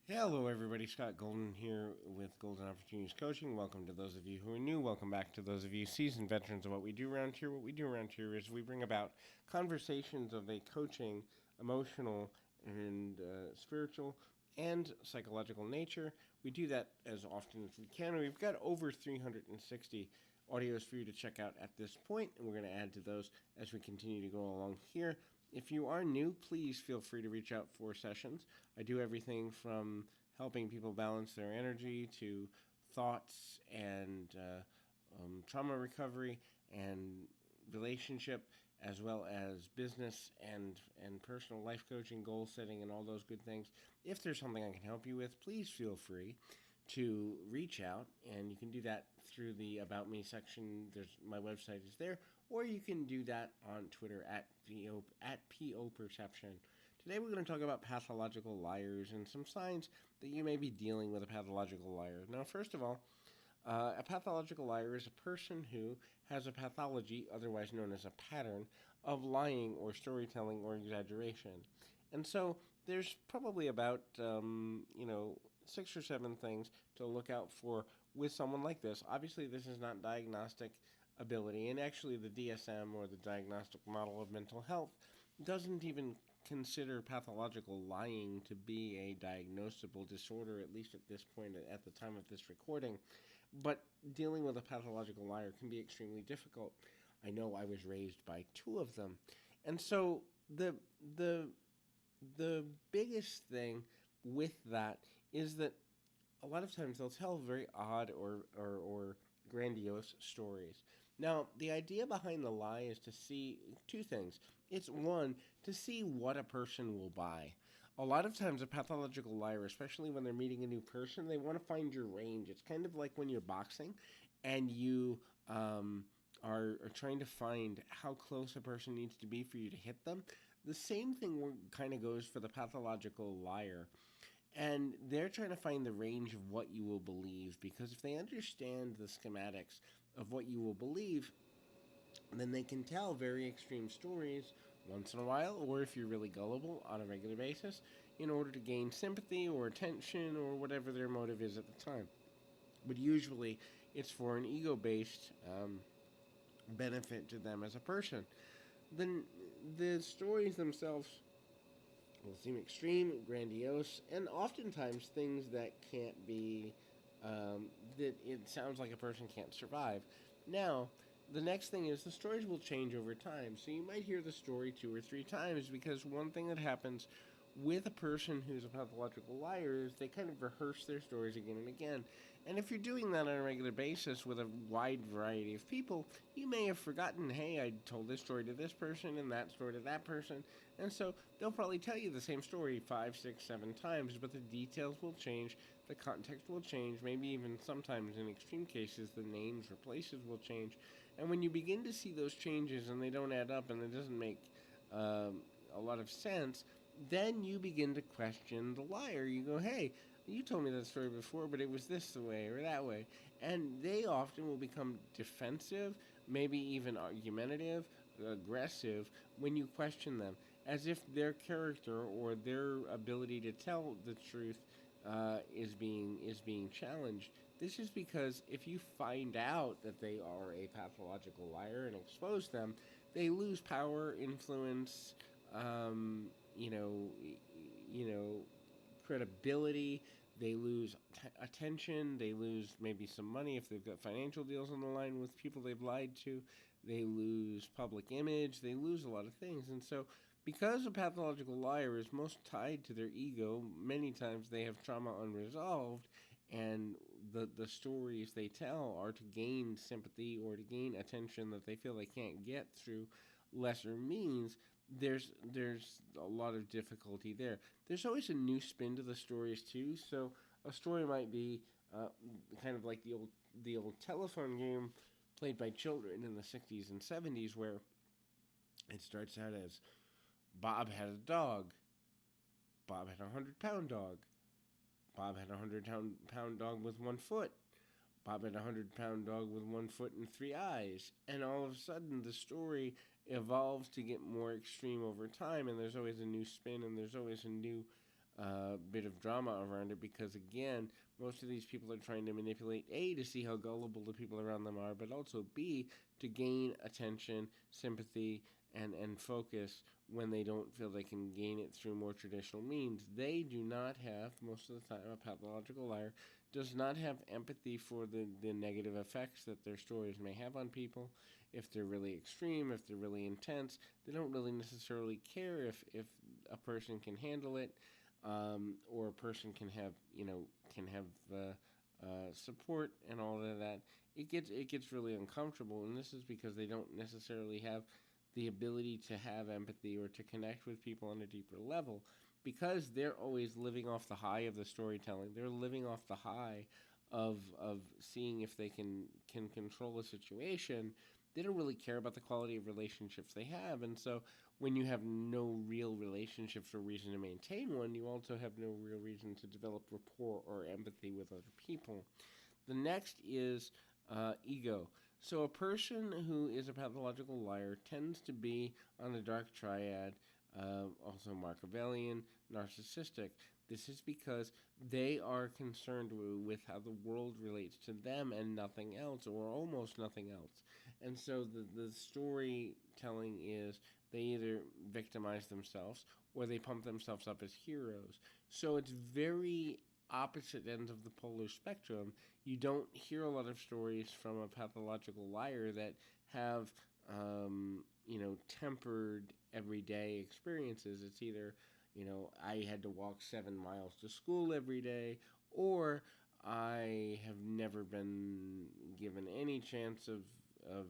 Hello, everybody. Scott Golden here with Golden Opportunities Coaching. Welcome to those of you who are new. Welcome back to those of you seasoned veterans of what we do around here. What we do around here is we bring about conversations of a coaching, emotional, and spiritual and psychological nature. We do that as often as we can. We've got over 360 audios for you to check out at this point, and we're going to add to those as we continue to go along here. If you are new, please feel free to reach out for sessions. I do everything from helping people balance their energy to thoughts and trauma recovery and relationship, as well as business and personal life coaching, goal setting, and all those good things. If there's something I can help you with, please feel free to reach out, and you can do that through the About Me section. My website is there, or you can do that on Twitter at PO Perception. Today we're going to talk about pathological liars and some signs that you may be dealing with a pathological liar. Now, first of all, a pathological liar is a person who has a pathology, otherwise known as a pattern, of lying or storytelling or exaggeration. And so there's probably about, 6 or 7 things to look out for with someone like this. Obviously, this is not diagnostic ability, and actually the DSM, or the Diagnostic Model of Mental Health, doesn't even consider pathological lying to be a diagnosable disorder, at least at this point, at the time of this recording. But dealing with a pathological liar can be extremely difficult. I know I was raised by 2 of them. And so the biggest thing with that is that a lot of times they'll tell very odd or grandiose stories. Now, the idea behind the lie is to see 2 things. It's one, to see what a person will buy. A lot of times a pathological liar, especially when they're meeting a new person, they want to find your range. It's kind of like when you're boxing and you are trying to find how close a person needs to be for you to hit them. The same thing kind of goes for the pathological liar. And they're trying to find the range of what you will believe, because if they understand the schematics of what you will believe, then they can tell very extreme stories once in a while, or if you're really gullible, on a regular basis, in order to gain sympathy or attention or whatever their motive is at the time. But usually it's for an ego-based benefit to them as a person. Then the stories themselves will seem extreme, grandiose, and oftentimes things that can't be, that it sounds like a person can't survive. Now, the next thing is the stories will change over time. So you might hear the story 2 or 3 times, because one thing that happens with a person who's a pathological liar is they kind of rehearse their stories again and again. And if you're doing that on a regular basis with a wide variety of people, you may have forgotten, hey, I told this story to this person and that story to that person. And so they'll probably tell you the same story 5, 6, 7 times, but the details will change, the context will change, maybe even sometimes in extreme cases the names or places will change. And when you begin to see those changes and they don't add up and it doesn't make a lot of sense, then you begin to question the liar. You go, hey, you told me that story before, but it was this way or that way. And they often will become defensive, maybe even argumentative, aggressive, when you question them, as if their character or their ability to tell the truth is being challenged. This is because if you find out that they are a pathological liar and expose them, they lose power, influence, um, you know, you know, credibility. They lose attention. They lose maybe some money if they've got financial deals on the line with people they've lied to. They lose public image. They lose a lot of things. And so, because a pathological liar is most tied to their ego, many times they have trauma unresolved, and the stories they tell are to gain sympathy or to gain attention that they feel they can't get through lesser means. There's a lot of difficulty there. There's always a new spin to the stories too. So a story might be kind of like the old telephone game played by children in the 60s and 70s, where it starts out as Bob had a dog. Bob had a 100-pound dog. Bob had a 100-pound dog with 1 foot. Bob had a 100-pound dog with 1 foot and 3 eyes. And all of a sudden, the story evolves to get more extreme over time, and there's always a new spin, and there's always a new bit of drama around it, because again, most of these people are trying to manipulate A, to see how gullible the people around them are, but also B, to gain attention, sympathy, and focus when they don't feel they can gain it through more traditional means. They do not have, most of the time, a pathological liar does not have empathy for the negative effects that their stories may have on people. If they're really extreme, if they're really intense, they don't really necessarily care if a person can handle it, or a person can have, can have support and all of that. It gets really uncomfortable, and this is because they don't necessarily have the ability to have empathy or to connect with people on a deeper level, because they're always living off the high of the storytelling. They're living off the high of seeing if they can control a situation. They don't really care about the quality of relationships they have, and so when you have no real relationships or reason to maintain one, you also have no real reason to develop rapport or empathy with other people. The next is ego. So a person who is a pathological liar tends to be on the dark triad, also Machiavellian, narcissistic. This is because they are concerned with how the world relates to them and nothing else, or almost nothing else. And so the storytelling is they either victimize themselves or they pump themselves up as heroes. So it's very opposite ends of the polar spectrum. You don't hear a lot of stories from a pathological liar that have, tempered everyday experiences. It's either, I had to walk 7 miles to school every day, or I have never been given any chance of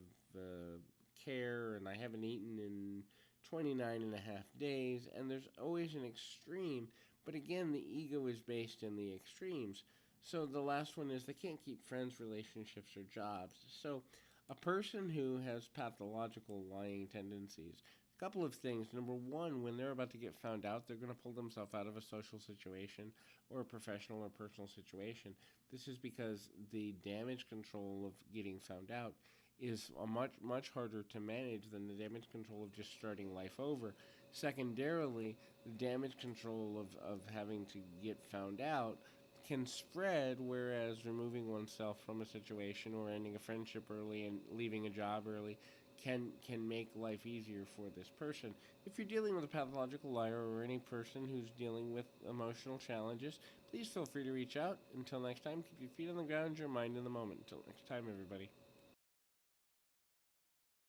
care, and I haven't eaten in 29 and a half days, and there's always an extreme. But again, the ego is based in the extremes. So the last one is they can't keep friends, relationships, or jobs. So a person who has pathological lying tendencies, a couple of things. Number one, when they're about to get found out, they're going to pull themselves out of a social situation or a professional or personal situation. This is because the damage control of getting found out is a much harder to manage than the damage control of just starting life over. Secondarily, the damage control of having to get found out can spread, whereas removing oneself from a situation or ending a friendship early and leaving a job early can make life easier for this person. If you're dealing with a pathological liar or any person who's dealing with emotional challenges, please feel free to reach out. Until next time, keep your feet on the ground, your mind in the moment. Until next time, everybody.